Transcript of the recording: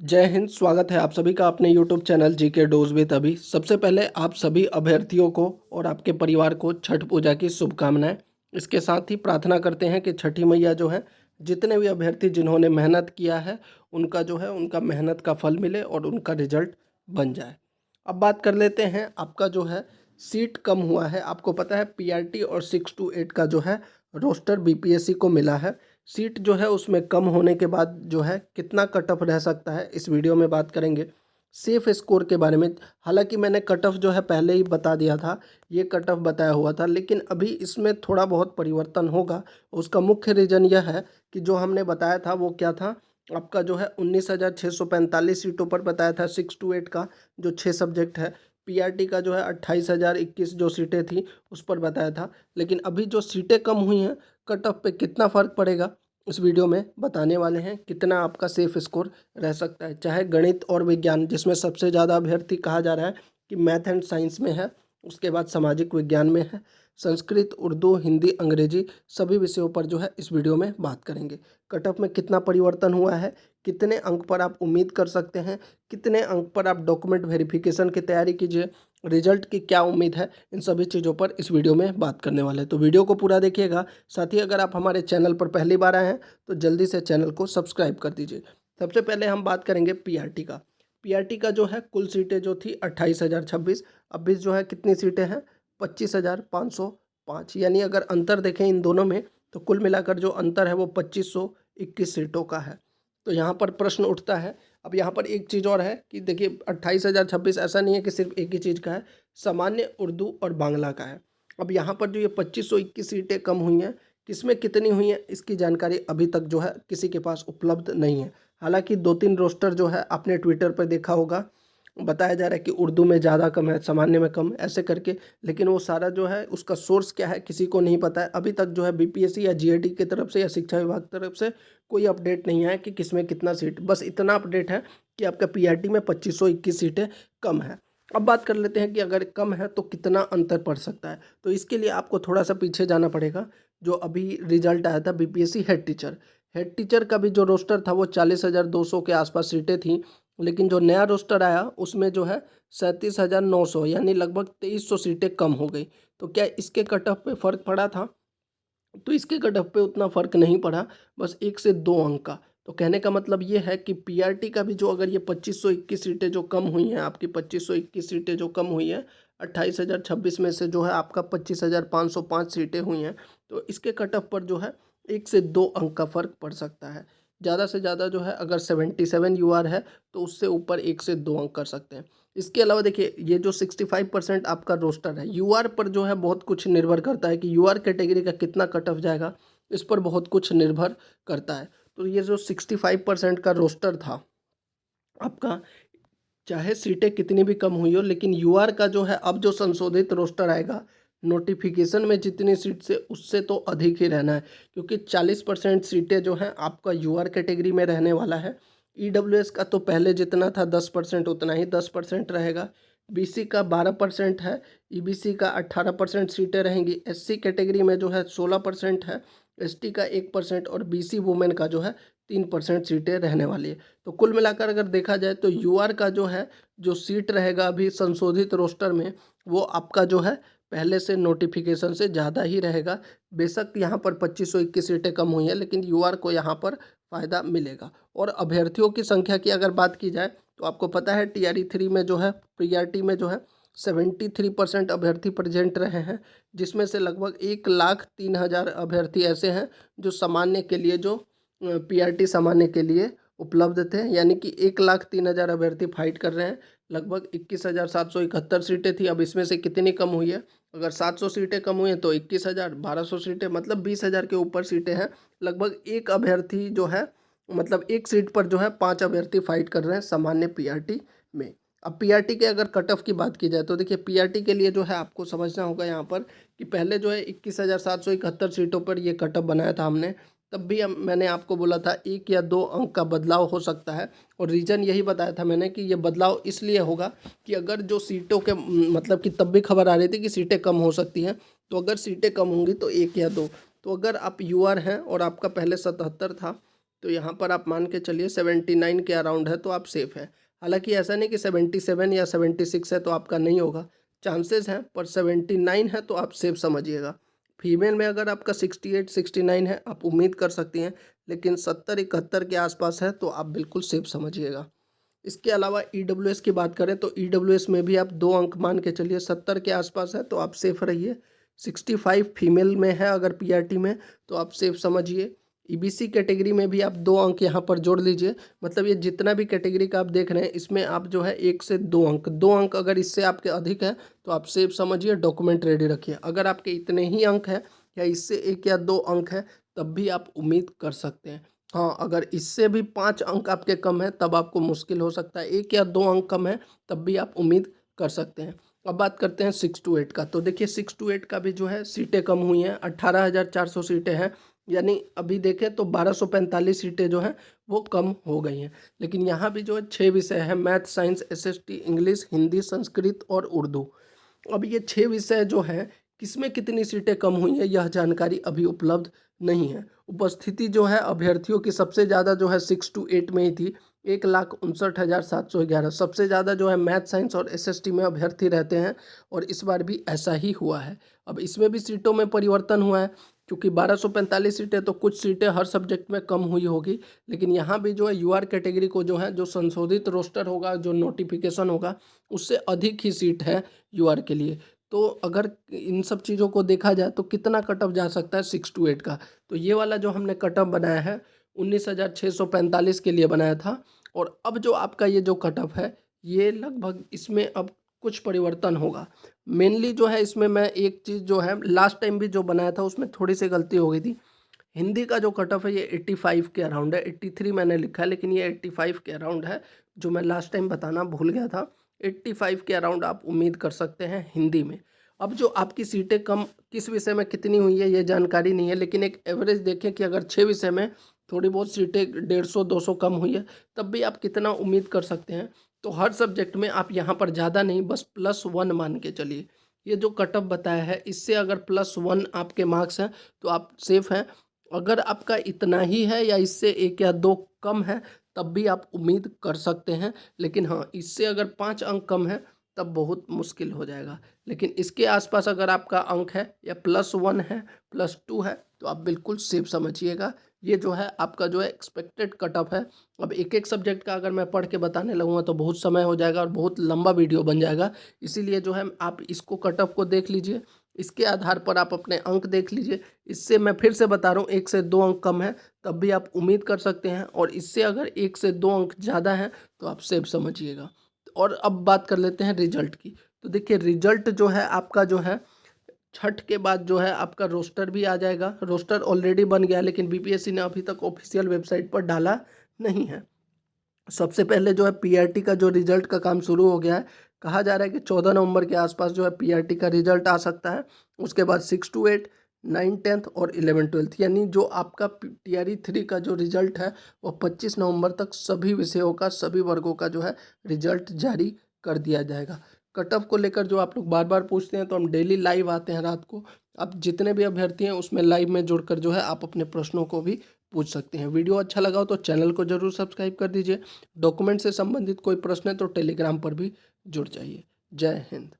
जय हिंद। स्वागत है आप सभी का अपने YouTube channel GK dose with अभी। सबसे पहले आप सभी अभ्यर्थियों को और आपके परिवार को छठ पूजा की शुभकामनाएं। इसके साथ ही प्रार्थना करते हैं कि छठी मैया जो है जितने भी अभ्यर्थी जिन्होंने मेहनत किया है उनका जो है उनका मेहनत का फल मिले और उनका रिजल्ट बन जाए। अब बात कर लेते हैं, आपका जो है सीट कम हुआ है। आपको पता है पीआरटी और 6 to 8 का जो है रोस्टर बीपीएससी को मिला है। सीट जो है उसमें कम होने के बाद जो है कितना कट ऑफ रह सकता है, इस वीडियो में बात करेंगे। सेफ स्कोर के बारे में, हालांकि मैंने कट ऑफ जो है पहले ही बता दिया था, ये कट ऑफ बताया हुआ था, लेकिन अभी इसमें थोड़ा बहुत परिवर्तन होगा। उसका मुख्य रीज़न यह है कि जो हमने बताया था वो क्या था, आपका जो है 19,645 सीटों पर बताया था 6 to 8 का, जो 6 सब्जेक्ट है। पीआरटी का जो है 28,021 जो सीटें थी उस पर बताया था। लेकिन अभी जो सीटें कम हुई हैं, कट ऑफ पे कितना फ़र्क पड़ेगा इस वीडियो में बताने वाले हैं। कितना आपका सेफ स्कोर रह सकता है, चाहे गणित और विज्ञान, जिसमें सबसे ज़्यादा अभ्यर्थी कहा जा रहा है कि मैथ एंड साइंस में है, उसके बाद सामाजिक विज्ञान में है, संस्कृत, उर्दू, हिंदी, अंग्रेजी, सभी विषयों पर जो है इस वीडियो में बात करेंगे। कट ऑफ में कितना परिवर्तन हुआ है, कितने अंक पर आप उम्मीद कर सकते हैं, कितने अंक पर आप डॉक्यूमेंट वेरिफिकेशन की तैयारी कीजिए, रिजल्ट की क्या उम्मीद है, इन सभी चीज़ों पर इस वीडियो में बात करने वाले हैं। तो वीडियो को पूरा देखिएगा। साथ ही अगर आप हमारे चैनल पर पहली बार आए हैं तो जल्दी से चैनल को सब्सक्राइब कर दीजिए। सबसे पहले हम बात करेंगे पीआरटी का। पीआरटी का जो है कुल सीटें जो थी 28,026, अभी जो है कितनी सीटें हैं, 25,505। यानी अगर अंतर देखें इन दोनों में तो कुल मिलाकर जो अंतर है वो 2521 सीटों का है। तो यहाँ पर प्रश्न उठता है। अब यहाँ पर एक चीज़ और है कि देखिए 28,026 ऐसा नहीं है कि सिर्फ एक ही चीज़ का है, सामान्य, उर्दू और बांग्ला का है। अब यहाँ पर जो ये 2521 सीटें कम हुई हैं, किसमें कितनी हुई हैं इसकी जानकारी अभी तक जो है किसी के पास उपलब्ध नहीं है। हालांकि 2-3 रोस्टर जो है आपने ट्विटर पर देखा होगा, बताया जा रहा है कि उर्दू में ज़्यादा कम है, सामान्य में कम, ऐसे करके। लेकिन वो सारा जो है उसका सोर्स क्या है किसी को नहीं पता है अभी तक। जो है बीपीएससी या जीएडी की तरफ से या शिक्षा विभाग की तरफ से कोई अपडेट नहीं है कि किसमें कितना सीट। बस इतना अपडेट है कि आपका पीआरटी में 2521 सीटें कम है। अब बात कर लेते हैं कि अगर कम है तो कितना अंतर पड़ सकता है। तो इसके लिए आपको थोड़ा सा पीछे जाना पड़ेगा। जो अभी रिजल्ट आया था बीपीएससी हेड टीचर का भी जो रोस्टर था वो 40,200 के आसपास सीटें थी। लेकिन जो नया रोस्टर आया उसमें जो है 37,900, यानी लगभग 2300 सीटें कम हो गई। तो क्या इसके कट ऑफ पे फ़र्क पड़ा था? तो इसके कट ऑफ पे उतना फ़र्क नहीं पड़ा, बस 1 से 2 अंक का। तो कहने का मतलब ये है कि पीआरटी का भी जो अगर ये 2521 सीटें जो कम हुई हैं, आपकी 2521 सीटें जो कम हुई हैं, 28,026 में से जो है आपका 25,505 सीटें हुई हैं, तो इसके कट ऑफ पर जो है 1 से 2 अंक का फ़र्क पड़ सकता है। ज़्यादा से ज़्यादा जो है अगर 77 यूआर है तो उससे ऊपर 1 से 2 अंक कर सकते हैं। इसके अलावा देखिए ये जो 65% आपका रोस्टर है, यूआर पर जो है बहुत कुछ निर्भर करता है कि यूआर कैटेगरी का कितना कट ऑफ जाएगा, इस पर बहुत कुछ निर्भर करता है। तो ये जो 65% का रोस्टर था आपका, चाहे सीटें कितनी भी कम हुई हो, लेकिन यूआर का जो है अब जो संशोधित रोस्टर आएगा, नोटिफिकेशन में जितनी सीट से उससे तो अधिक ही रहना है, क्योंकि 40% सीटें जो हैं आपका यूआर कैटेगरी में रहने वाला है। ईडब्ल्यूएस का तो पहले जितना था 10% उतना ही 10% रहेगा। बीसी का 12% है, ईबीसी का 18% सीटें रहेंगी, एससी कैटेगरी में जो है 16% है, एसटी का 1% और बीसी वुमेन का जो है 3% सीटें रहने वाली है। तो कुल मिलाकर अगर देखा जाए तो यूआर का जो है जो सीट रहेगा अभी संशोधित रोस्टर में, वो आपका जो है पहले से नोटिफिकेशन से ज़्यादा ही रहेगा। बेशक यहाँ पर 2521 सीटें कम हुई हैं, लेकिन यूआर को यहाँ पर फ़ायदा मिलेगा। और अभ्यर्थियों की संख्या की अगर बात की जाए तो आपको पता है टीआरई 3 में जो है, पीआरटी में जो है 73% अभ्यर्थी प्रेजेंट रहे हैं, जिसमें से लगभग 1,03,000 अभ्यर्थी ऐसे हैं जो सामान्य के लिए, जो पीआरटी सामान्य के लिए उपलब्ध थे। यानी कि 1,03,000 अभ्यर्थी फाइट कर रहे हैं। लगभग 21,771 सीटें थी। अब इसमें से कितनी कम हुई है, अगर 700 सीटें कम हुई हैं तो 21,000, 1,200 सीटें मतलब 20,000 के ऊपर सीटें हैं। लगभग एक अभ्यर्थी जो है, मतलब एक सीट पर जो है 5 अभ्यर्थी फाइट कर रहे हैं सामान्य पीआरटी में। अब पीआरटी के अगर कट ऑफ की बात की जाए तो देखिए पीआरटी के लिए जो है आपको समझना होगा यहाँ पर कि पहले जो है 21,771 सीटों पर ये कट ऑफ बनाया था हमने। तब भी मैंने आपको बोला था 1 या 2 अंक का बदलाव हो सकता है, और रीज़न यही बताया था मैंने कि ये बदलाव इसलिए होगा कि अगर जो सीटों के मतलब कि तब भी खबर आ रही थी कि सीटें कम हो सकती हैं, तो अगर सीटें कम होंगी तो 1 या 2। तो अगर आप यूआर हैं और आपका पहले 77 था तो यहाँ पर आप मान के चलिए 79 के अराउंड है तो आप सेफ़ हैं। हालांकि ऐसा नहीं कि 77 या 76 है तो आपका नहीं होगा, चांसेस हैं, पर 79 है तो आप सेफ समझिएगा। फीमेल में अगर आपका 68 69 है आप उम्मीद कर सकती हैं, लेकिन 70 71 के आसपास है तो आप बिल्कुल सेफ समझिएगा। इसके अलावा ईडब्ल्यूएस की बात करें तो ईडब्ल्यूएस में भी आप 2 अंक मान के चलिए, 70 के आसपास है तो आप सेफ रहिए। 65 फीमेल में है अगर पीआरटी में तो आप सेफ समझिए। ईबीसी कैटेगरी में भी आप 2 अंक यहाँ पर जोड़ लीजिए, मतलब ये जितना भी कैटेगरी का आप देख रहे हैं इसमें आप जो है 1 से 2 अंक, 2 अंक अगर इससे आपके अधिक है तो आप सेफ समझिए, डॉक्यूमेंट रेडी रखिए। अगर आपके इतने ही अंक है या इससे 1 या 2 अंक है तब भी आप उम्मीद कर सकते हैं। हाँ, अगर इससे भी 5 अंक आपके कम है तब आपको मुश्किल हो सकता है, 1 या 2 अंक कम है तब भी आप उम्मीद कर सकते हैं। अब बात करते हैं 6 to 8 का। तो देखिए 6 to 8 का भी जो है सीटें कम हुई हैं, 18,400 सीटें हैं, यानी अभी देखें तो 1245 सीटें जो हैं वो कम हो गई हैं। लेकिन यहाँ भी जो है 6 विषय हैं, math, science, SST, English, Hindi, Sanskrit और उर्दू। अब ये 6 विषय जो हैं किसमें कितनी सीटें कम हुई हैं यह जानकारी अभी उपलब्ध नहीं है। उपस्थिति जो है अभ्यर्थियों की सबसे ज़्यादा जो है 6 to 8 में ही थी, 1,59,711। सबसे ज़्यादा जो है मैथ, साइंस और एसएसटी में अभ्यर्थी रहते हैं और इस बार भी ऐसा ही हुआ है। अब इसमें भी सीटों में परिवर्तन हुआ है, क्योंकि 1245 सीटें तो कुछ सीटें हर सब्जेक्ट में कम हुई होगी, लेकिन यहाँ भी जो है यूआर कैटेगरी को जो है जो संशोधित रोस्टर होगा, जो नोटिफिकेशन होगा, उससे अधिक ही सीट है यूआर के लिए। तो अगर इन सब चीज़ों को देखा जाए तो कितना कट ऑफ जा सकता है 6 to 8 का, तो ये वाला जो हमने कट ऑफ बनाया है 19,645 के लिए बनाया था। और अब जो आपका ये जो कट ऑफ है ये लगभग इसमें अब कुछ परिवर्तन होगा। मेनली जो है इसमें मैं एक चीज़ जो है लास्ट टाइम भी जो बनाया था उसमें थोड़ी सी गलती हो गई थी। हिंदी का जो कट ऑफ है ये 85 के अराउंड है, 83 मैंने लिखा है लेकिन ये 85 के अराउंड है, जो मैं लास्ट टाइम बताना भूल गया था। 85 के अराउंड आप उम्मीद कर सकते हैं हिंदी में। अब जो आपकी सीटें कम किस विषय में कितनी हुई है ये जानकारी नहीं है, लेकिन एक एवरेज देखें कि अगर 6 विषय में थोड़ी बहुत सीटें 150-200 कम हुई है तब भी आप कितना उम्मीद कर सकते हैं। तो हर सब्जेक्ट में आप यहाँ पर ज़्यादा नहीं, बस +1 मान के चलिए। ये जो कट ऑफ बताया है इससे अगर +1 आपके मार्क्स हैं तो आप सेफ हैं। अगर आपका इतना ही है या इससे 1 या 2 कम है तब भी आप उम्मीद कर सकते हैं, लेकिन हाँ, इससे अगर 5 अंक कम है तब बहुत मुश्किल हो जाएगा। लेकिन इसके आसपास अगर आपका अंक है या +1 है, +2 है तो आप बिल्कुल सेफ समझिएगा। ये जो है आपका जो है एक्सपेक्टेड कट ऑफ है। अब एक एक सब्जेक्ट का अगर मैं पढ़ के बताने लगूँगा तो बहुत समय हो जाएगा और बहुत लंबा वीडियो बन जाएगा। इसीलिए जो है आप इसको कट ऑफ को देख लीजिए, इसके आधार पर आप अपने अंक देख लीजिए। इससे मैं फिर से बता रहा हूँ 1 से 2 अंक कम है तब भी आप उम्मीद कर सकते हैं, और इससे अगर 1 से 2 अंक ज़्यादा हैं तो आप सेफ समझिएगा। और अब बात कर लेते हैं रिजल्ट की। तो देखिए रिजल्ट जो है आपका जो है छठ के बाद जो है आपका रोस्टर भी आ जाएगा। रोस्टर ऑलरेडी बन गया लेकिन बीपीएससी ने अभी तक ऑफिशियल वेबसाइट पर डाला नहीं है। सबसे पहले जो है पीआरटी का जो रिजल्ट का काम शुरू हो गया है। कहा जा रहा है कि 14 नवंबर के आसपास जो है पीआरटी का रिजल्ट आ सकता है। उसके बाद 6 to 8, 9, 10th और 11, 12th, यानी जो आपका टीआरई 3 का जो रिजल्ट है वो 25 नवंबर तक सभी विषयों का, सभी वर्गों का जो है रिजल्ट जारी कर दिया जाएगा। कट ऑफ को लेकर जो आप लोग बार बार पूछते हैं तो हम डेली लाइव आते हैं रात को। आप जितने भी अभ्यर्थी हैं उसमें लाइव में जुड़कर जो है आप अपने प्रश्नों को भी पूछ सकते हैं। वीडियो अच्छा लगा हो तो चैनल को जरूर सब्सक्राइब कर दीजिए। डॉक्यूमेंट से संबंधित कोई प्रश्न है तो टेलीग्राम पर भी जुड़ जाइए। जय हिंद।